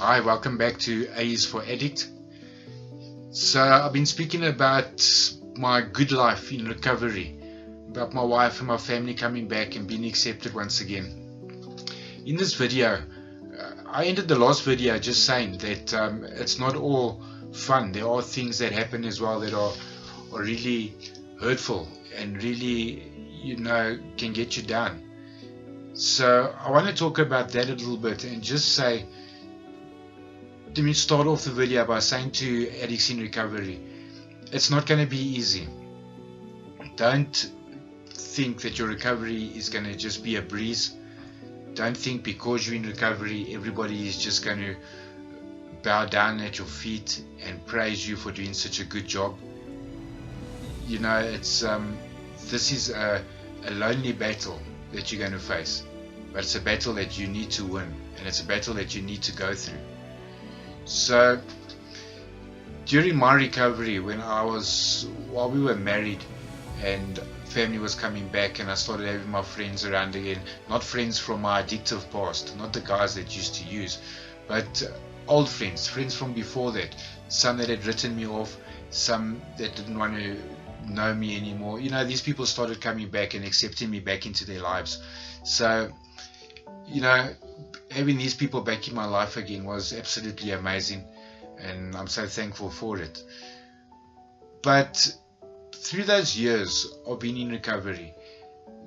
Hi, welcome back to A is for Addict. So I've been speaking about my good life in recovery, about my wife and my family coming back and being accepted once again. In this video, I ended the last video just saying that it's not all fun. There are things that happen as well that are really hurtful and really, can get you down. So I want to talk about that a little bit and just say, let me start off the video by saying to addicts in recovery, it's not going to be easy. Don't think that your recovery is going to just be a breeze. Don't think because you're in recovery everybody is just going to bow down at your feet and praise you for doing such a good job. This is a lonely battle that you're going to face, but it's a battle that you need to win, and it's a battle that you need to go through. So during my recovery, while we were married and family was coming back and I started having my friends around again, not friends from my addictive past, not the guys that used to use, but old friends from before that, some that had written me off, some that didn't want to know me anymore. These people started coming back and accepting me back into their lives. So having these people back in my life again was absolutely amazing, and I'm so thankful for it. But through those years of being in recovery,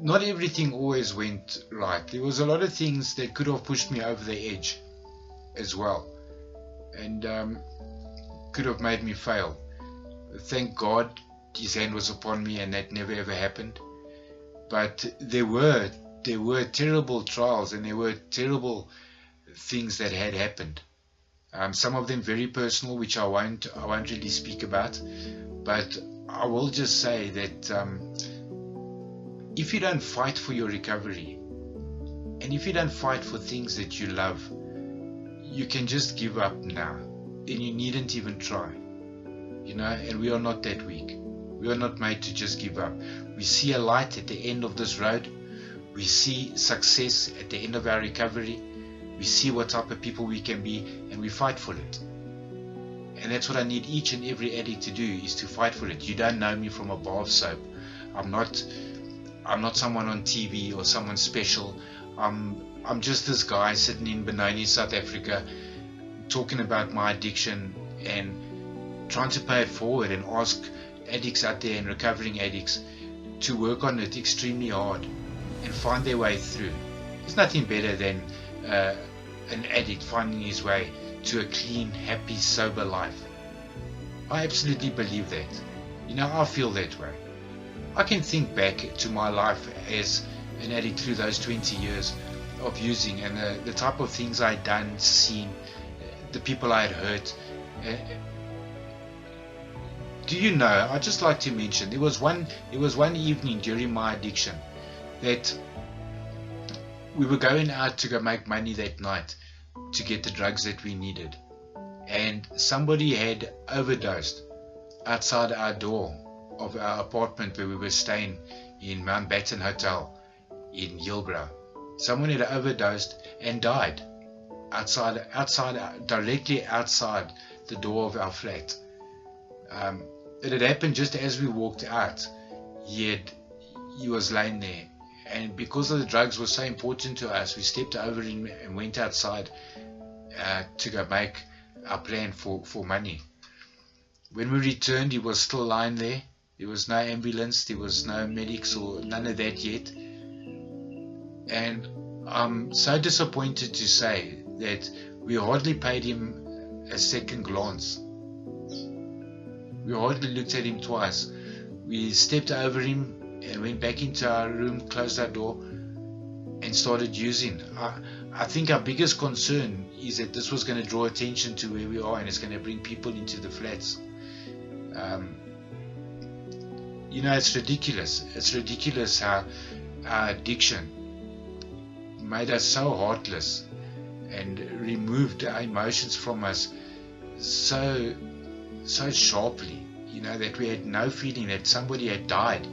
not everything always went right. There was a lot of things that could have pushed me over the edge as well, and could have made me fail. Thank God His hand was upon me and that never ever happened. But there were terrible trials and there were terrible things that had happened. Some of them very personal, which I won't really speak about. But I will just say that if you don't fight for your recovery, and if you don't fight for things that you love, you can just give up now. Then you needn't even try. And we are not that weak. We are not made to just give up. We see a light at the end of this road. We see success at the end of our recovery. We see what type of people we can be, and we fight for it. And that's what I need each and every addict to do, is to fight for it. You don't know me from a bar of soap. I'm not someone on TV or someone special. I'm just this guy sitting in Benoni, South Africa, talking about my addiction and trying to pay it forward and ask addicts out there and recovering addicts to work on it extremely hard and find their way through. There's nothing better than an addict finding his way to a clean, happy, sober life. I absolutely believe that. I feel that way. I can think back to my life as an addict through those 20 years of using, and the type of things I'd done, seen, the people I had hurt. Do you know, I'd just like to mention, there was one evening during my addiction that we were going out to go make money that night to get the drugs that we needed, and somebody had overdosed outside our door of our apartment where we were staying in Mountbatten Hotel in Hillbrow. Someone had overdosed and died directly outside the door of our flat. It had happened just as we walked out. He was laying there, and because of the drugs were so important to us, we stepped over him and went outside to go make our plan for money. When we returned, he was still lying there. There was no ambulance, there was no medics or none of that yet. And I'm so disappointed to say that we hardly paid him a second glance. We hardly looked at him twice. We stepped over him and went back into our room, closed our door, and started using. I think our biggest concern is that this was going to draw attention to where we are, and it's going to bring people into the flats. It's ridiculous. It's ridiculous how our addiction made us so heartless and removed our emotions from us so sharply, that we had no feeling that somebody had died,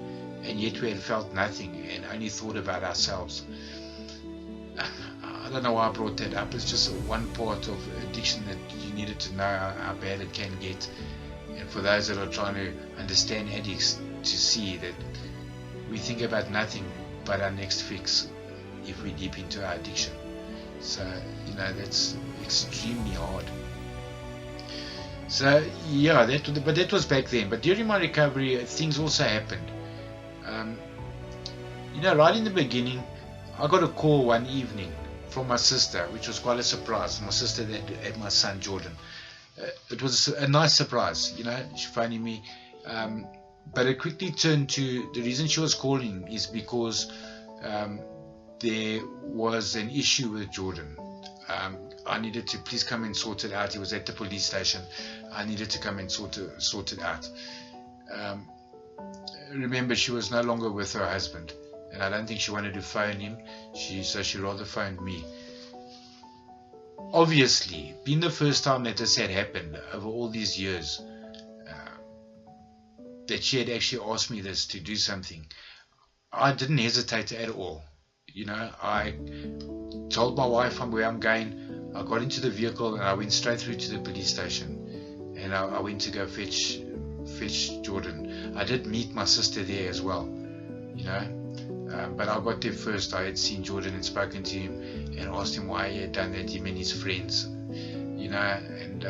and yet we had felt nothing and only thought about ourselves. don't know why I brought that up. It's just one part of addiction that you needed to know how bad it can get. And for those that are trying to understand addicts, to see that we think about nothing but our next fix if we're deep into our addiction. So, that's extremely hard. So, yeah, but that was back then. But during my recovery, things also happened. Right in the beginning, I got a call one evening from my sister, which was quite a surprise. My sister that had my son Jordan. It was a nice surprise, she phoning me. But it quickly turned to, the reason she was calling is because there was an issue with Jordan. I needed to please come and sort it out. He was at the police station. I needed to come and sort it out. Remember, she was no longer with her husband, and I don't think she wanted to phone him. So she rather phoned me. Obviously, being the first time that this had happened over all these years, that she had actually asked me this to do something, I didn't hesitate at all. I told my wife where I'm going. I got into the vehicle and I went straight through to the police station, and I went to go fetch Jordan. I did meet my sister there as well, but I got there first. I had seen Jordan and spoken to him and asked him why he had done that, him and his friends, and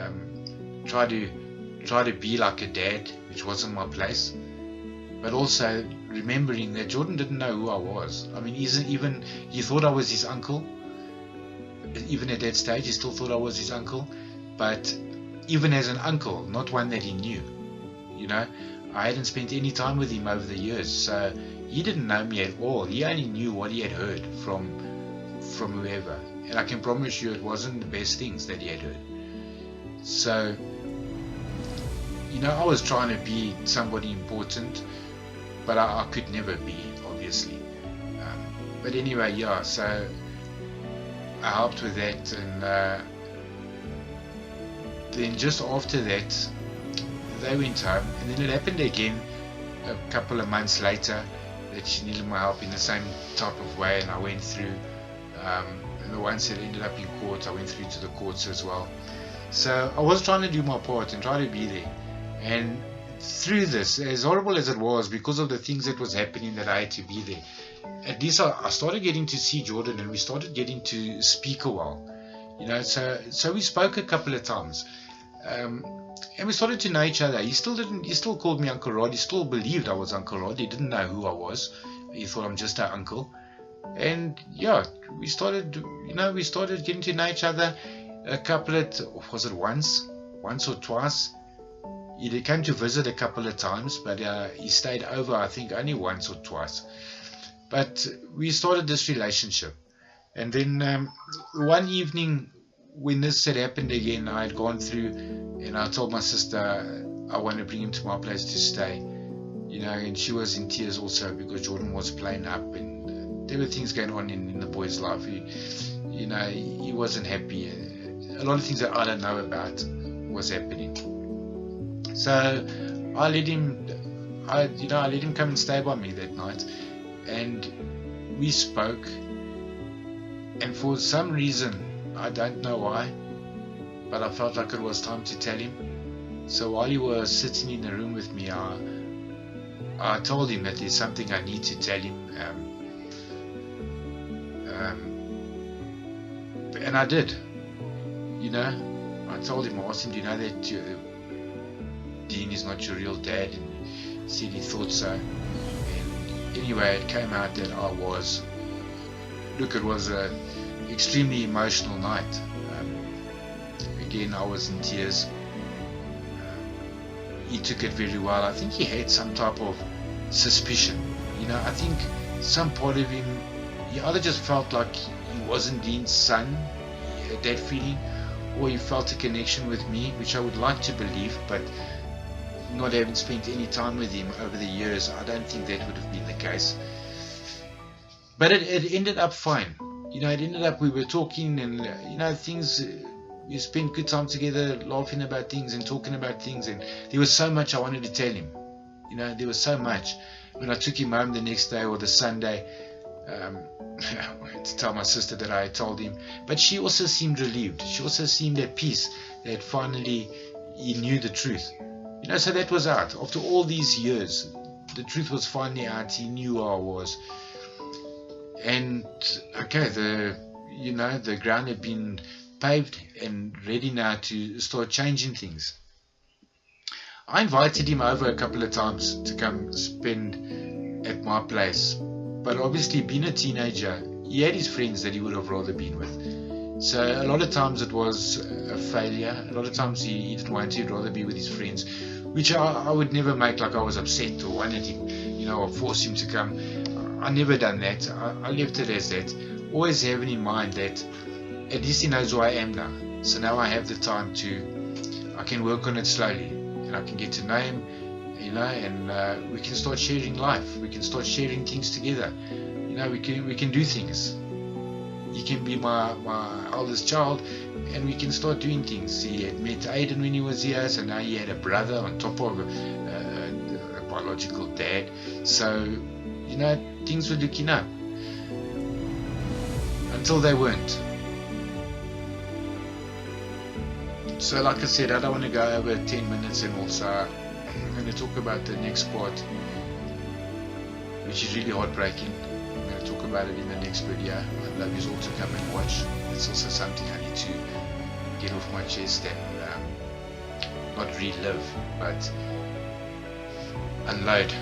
try to be like a dad, which wasn't my place, but also remembering that Jordan didn't know who I was. I mean, he thought I was his uncle. Even at that stage, he still thought I was his uncle, but even as an uncle, not one that he knew. I hadn't spent any time with him over the years, so he didn't know me at all. He only knew what he had heard from whoever, and I can promise you it wasn't the best things that he had heard. So, I was trying to be somebody important, but I could never be, obviously. But anyway, yeah, so I helped with that, and then just after that, they went home, and then it happened again a couple of months later that she needed my help in the same type of way, and I went through. And the ones that ended up in court, I went through to the courts as well. So I was trying to do my part and try to be there. And through this, as horrible as it was, because of the things that was happening, that I had to be there, at least I started getting to see Jordan, and we started getting to speak a while. So we spoke a couple of times. And we started to know each other. He still called me Uncle Rod. He still believed I was Uncle Rod. He didn't know who I was. He thought I'm just our uncle. And yeah, we started getting to know each other a couple of, was it once or twice? He came to visit a couple of times, but he stayed over, I think, only once or twice. But we started this relationship. And then one evening, when this had happened again, I had gone through, and I told my sister I want to bring him to my place to stay, and she was in tears also, because Jordan was playing up, and there were things going on in the boy's life. He wasn't happy. A lot of things that I don't know about was happening. So I let him come and stay by me that night, and we spoke. And for some reason, I don't know why, but I felt like it was time to tell him. So while he was sitting in the room with me, I told him that there's something I need to tell him, and I did. I told him, I asked him, do you know that Dean is not your real dad? And he said he thought so. And anyway, it came out that I was. Look, it was a extremely emotional night. Again, I was in tears. He took it very well. I think he had some type of suspicion. I think some part of him, he either just felt like he wasn't Dean's son, he had that feeling, or he felt a connection with me, which I would like to believe, but not having spent any time with him over the years, I don't think that would have been the case. But it ended up fine. It ended up, we were talking, and things, we spent good time together, laughing about things and talking about things, and there was so much I wanted to tell him. There was so much. When I took him home the next day, or the Sunday, to tell my sister that I had told him. But she also seemed relieved. She also seemed at peace that finally he knew the truth. So that was out. After all these years, the truth was finally out. He knew who I was. And okay, the ground had been paved and ready now to start changing things. I invited him over a couple of times to come spend at my place. But obviously, being a teenager, he had his friends that he would have rather been with. So a lot of times it was a failure. A lot of times he didn't want to. He'd rather be with his friends, which I would never make like I was upset or wanted him, or force him to come. I never done that. I left it as that. Always having in mind that at least he knows who I am now. So now I have the time I can work on it slowly, and I can get to know him, and we can start sharing life. We can start sharing things together. We can do things. He can be my eldest child, and we can start doing things. He had met Aiden when he was here, so now he had a brother on top of a biological dad. So, things were looking up. Until they weren't. So like I said, I don't want to go over 10 minutes, and also I'm going to talk about the next part, which is really heartbreaking. I'm going to talk about it in the next video. I'd love you all to come and watch. It's also something I need to get off my chest and not relive, but unload.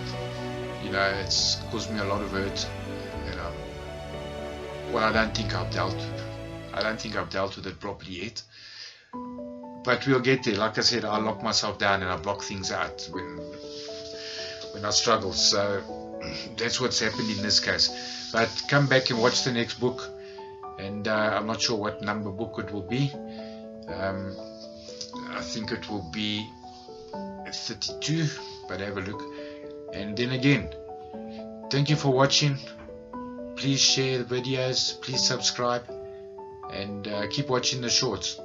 It's caused me a lot of hurt. I don't think I've dealt with it properly yet. But we'll get there. Like I said, I lock myself down and I block things out when I struggle. So that's what's happened in this case. But come back and watch the next book. And I'm not sure what number book it will be. I think it will be 32. But have a look. And then again, thank you for watching. Please share the videos. Please subscribe. And keep watching the shorts.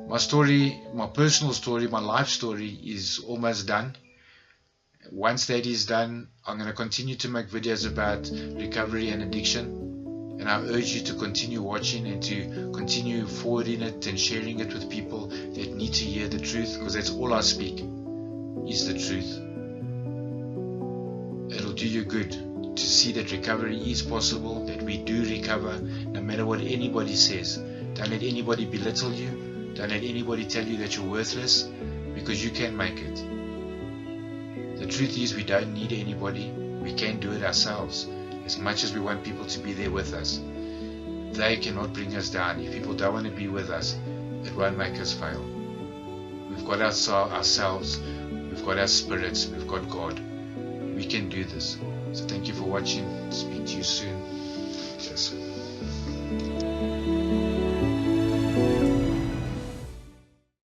My story, my personal story, my life story is almost done. Once that is done, I'm going to continue to make videos about recovery and addiction. And I urge you to continue watching and to continue forwarding it and sharing it with people that need to hear the truth, because that's all I speak, is the truth. It'll do you good to see that recovery is possible, that we do recover, no matter what anybody says. Don't let anybody belittle you. Don't let anybody tell you that you're worthless, because you can make it. The truth is, we don't need anybody. We can do it ourselves. As much as we want people to be there with us, they cannot bring us down. If people don't want to be with us, it won't make us fail. We've got ourselves, we've got our spirits, we've got God. We can do this. So thank you for watching. Speak to you soon. Cheers.